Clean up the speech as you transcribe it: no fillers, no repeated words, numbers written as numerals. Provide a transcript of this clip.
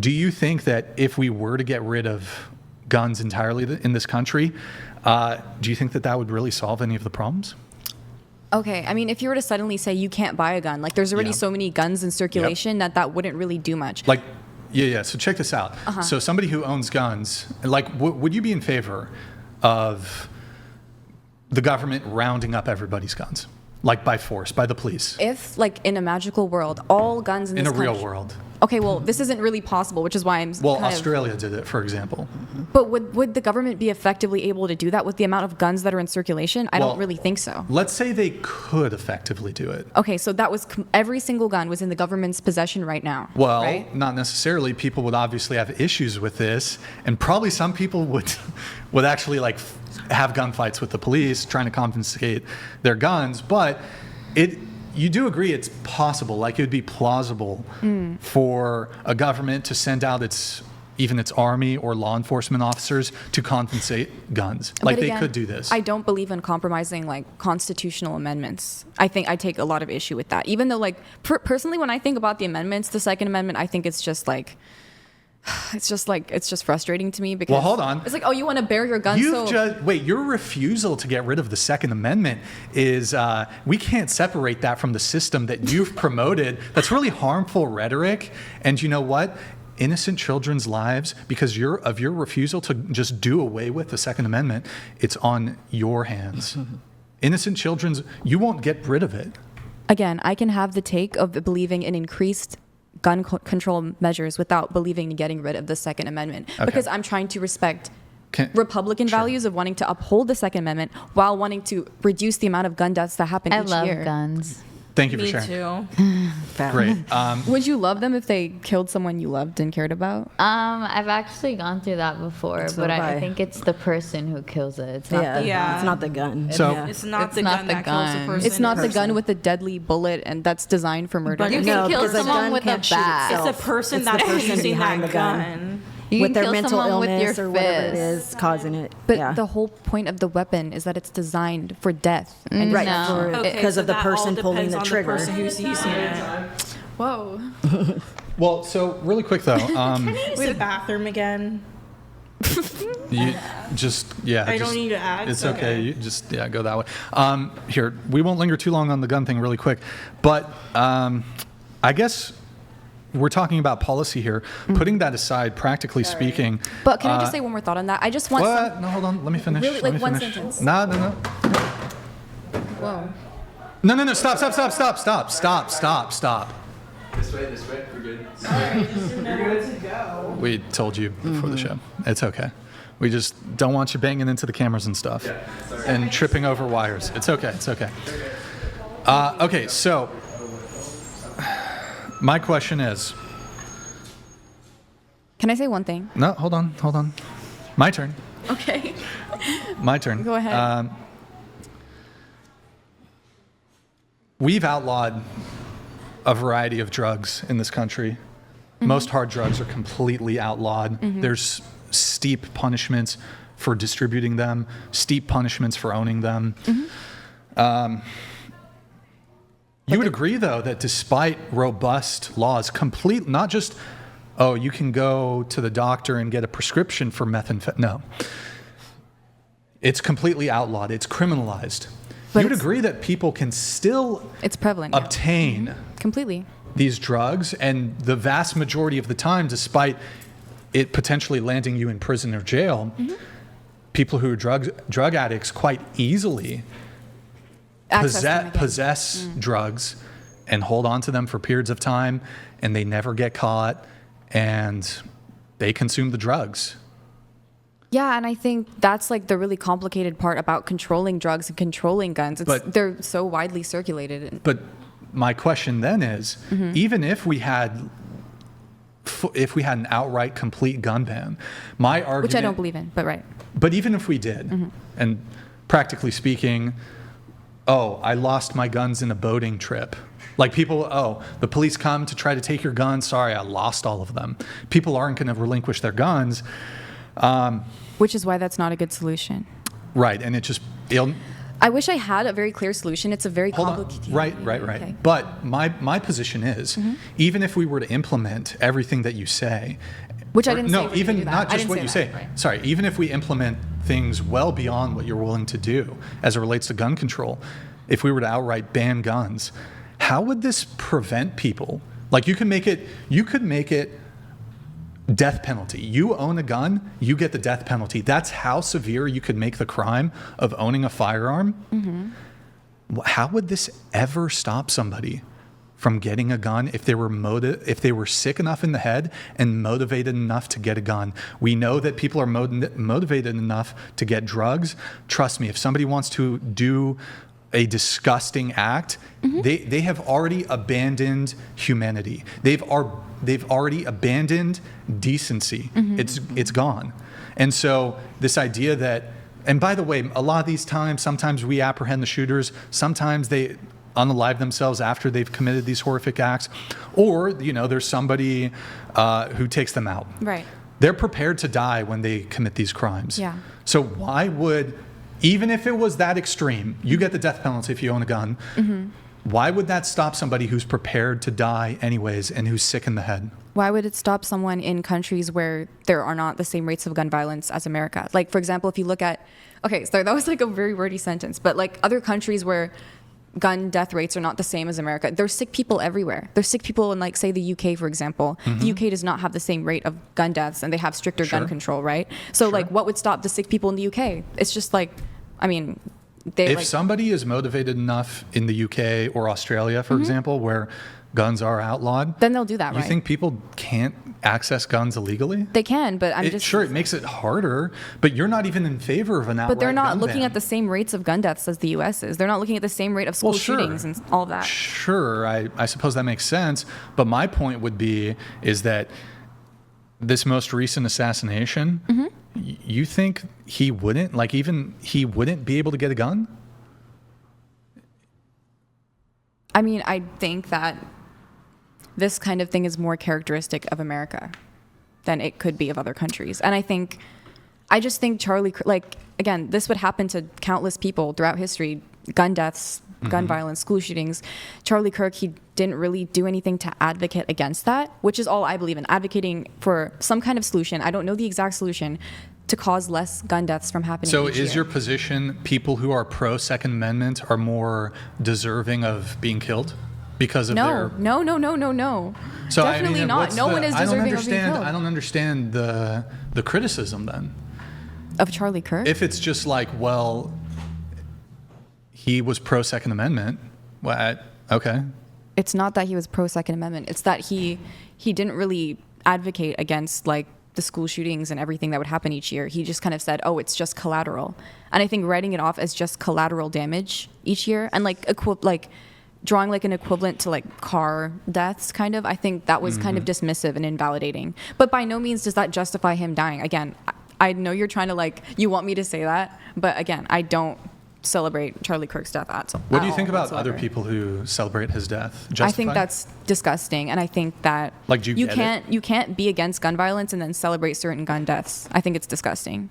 do you think that if we were to get rid of guns entirely in this country, do you think that would really solve any of the problems? Okay, I mean, if you were to suddenly say you can't buy a gun, like there's already so many guns in circulation that wouldn't really do much. Like, yeah. So check this out. So somebody who owns guns, like, would you be in favor of the government rounding up everybody's guns, like by force, by the police? If, like, in a magical world, all guns in this country... In a real world. Okay, well, this isn't really possible, which is why I'm Australia did it, for example. But would the government be effectively able to do that with the amount of guns that are in circulation? I don't really think so. Let's say they could effectively do it. Okay, so that was every single gun was in the government's possession right now. Well, right? Not necessarily. People would obviously have issues with this, and probably some people would actually like have gunfights with the police trying to confiscate their guns. But you do agree it's possible, like it would be plausible for a government to send out even its army or law enforcement officers to confiscate guns. Like, again, they could do this. I don't believe in compromising like constitutional amendments. I think I take a lot of issue with that. Even though, like, personally, when I think about the amendments, the Second Amendment, I think it's just like, it's just frustrating to me because. Well, hold on. It's like, oh, you want to bear your gun? Wait, your refusal to get rid of the Second Amendment is we can't separate that from the system that you've promoted. That's really harmful rhetoric. And you know what? Innocent children's lives, because of your refusal to just do away with the Second Amendment, it's on your hands. Innocent children's, you won't get rid of it. Again, I can have the take of believing in increased gun control measures without believing in getting rid of the Second Amendment, because I'm trying to respect Republican values of wanting to uphold the Second Amendment while wanting to reduce the amount of gun deaths that happen each year. I love guns. Thank you for sharing. Me too. Great. Would you love them if they killed someone you loved and cared about? I've actually gone through that before, but I think it's the person who kills it. It's not the gun. It's not the gun. It's not the gun that kills the person. It's not the gun with the deadly bullet and that's designed for murder. But you can kill someone with a bat. It's the person that is using that gun. You with can their kill mental someone illness with your or whatever it fist. is causing it. But the whole point of the weapon is that it's designed for death. And because of the person pulling the trigger. The person who's using it. Whoa. Well, so really quick though. Can I use the bathroom again? You just I don't need to add. It's okay. You just go that way. Here, we won't linger too long on the gun thing. Really quick, but I guess we're talking about policy here. Putting that aside, practically speaking. But can I just say one more thought on that? I just want. No, hold on. Let me finish. Really, Let me one finish. sentence. No. Whoa. No. Stop. This way. We're good. Sorry, just remember to go. We told you before the show. It's okay. We just don't want you banging into the cameras and stuff and tripping over wires. It's okay. Okay, so my question is... Can I say one thing? No, hold on. My turn. Okay. My turn. Go ahead. We've outlawed a variety of drugs in this country. Most hard drugs are completely outlawed. There's steep punishments for distributing them, steep punishments for owning them. You would agree, though, that despite robust laws, not just, you can go to the doctor and get a prescription for methamphetamine. No. It's completely outlawed. It's criminalized. But you'd agree that people can still it's prevalent, obtain completely these drugs, and the vast majority of the time, despite it potentially landing you in prison or jail, people who are drug addicts quite easily possess drugs and hold on to them for periods of time, and they never get caught, and they consume the drugs. Yeah, and I think that's like the really complicated part about controlling drugs and controlling guns. They're so widely circulated. But my question then is, even if we had an outright complete gun ban, my argument... Which I don't believe in, but right. But even if we did, and practically speaking, I lost my guns in a boating trip. Like people, the police come to try to take your guns. Sorry, I lost all of them. People aren't going to relinquish their guns. Which is why that's not a good solution. Right, and I wish I had a very clear solution. It's a very Hold on. complicated. Right. Okay. But my position is, even if we were to implement everything that you say, Which I didn't say. no, we were gonna even do that. not I just didn't what say you that, say. right. Sorry, even if we implement things well beyond what you're willing to do as it relates to gun control, if we were to outright ban guns, how would this prevent people? Like you could make it death penalty. You own a gun, you get the death penalty. That's how severe you could make the crime of owning a firearm. How would this ever stop somebody from getting a gun if they were sick enough in the head and motivated enough to get a gun? We know that people are motivated enough to get drugs. Trust me, if somebody wants to do a disgusting act, they have already abandoned humanity. They've already abandoned decency. It's gone. And so this idea that, and by the way, a lot of these times, sometimes we apprehend the shooters, sometimes they unalive themselves after they've committed these horrific acts, or there's somebody who takes them out. Right. They're prepared to die when they commit these crimes. Yeah. So why would, even if it was that extreme, you get the death penalty if you own a gun, why would that stop somebody who's prepared to die anyways and who's sick in the head? Why would it stop someone in countries where there are not the same rates of gun violence as America? Like, for example, if you look at, okay, so that was like a very wordy sentence, but like other countries where gun death rates are not the same as America, there's sick people everywhere. There's sick people in, like, say, the UK, for example. The UK does not have the same rate of gun deaths, and they have stricter gun control, right? So, like, what would stop the sick people in the UK? It's just like, I mean, if somebody is motivated enough in the UK or Australia, for example, where guns are outlawed, then they'll do that, right? You think people can't access guns illegally? They can, but it makes it harder, but you're not even in favor of an outright But they're not gun looking ban. at the same rates of gun deaths as the U.S. is. They're not looking at the same rate of school shootings and all of that. Sure, I suppose that makes sense. But my point would be is that this most recent assassination, you think he wouldn't be able to get a gun? I mean, I think that this kind of thing is more characteristic of America than it could be of other countries. And I just think Charlie, like, again, this would happen to countless people throughout history, gun deaths, gun violence, school shootings. Charlie Kirk, he didn't really do anything to advocate against that, which is all I believe in, advocating for some kind of solution. I don't know the exact solution to cause less gun deaths from happening. So each is year. your position So people who are pro Second Amendment are more deserving of being killed because of their... No. So Definitely not. No one is deserving of being killed. I don't understand the criticism then. Of Charlie Kirk? If it's just like, well, he was pro Second Amendment, well, okay. It's not that he was pro Second Amendment. It's that he didn't really advocate against, like, the school shootings and everything that would happen each year. He just kind of said, oh, it's just collateral. And I think writing it off as just collateral damage each year and like drawing like an equivalent to like car deaths kind of, I think that was kind of dismissive and invalidating. But by no means does that justify him dying. Again, I know you're trying to you want me to say that, but again, I don't celebrate Charlie Kirk's death at all. What do you think about whatsoever. other people who celebrate his death? I Justified? think that's disgusting, and I think that Like, do you get you can't be against gun violence and then celebrate certain gun deaths. I think it's disgusting.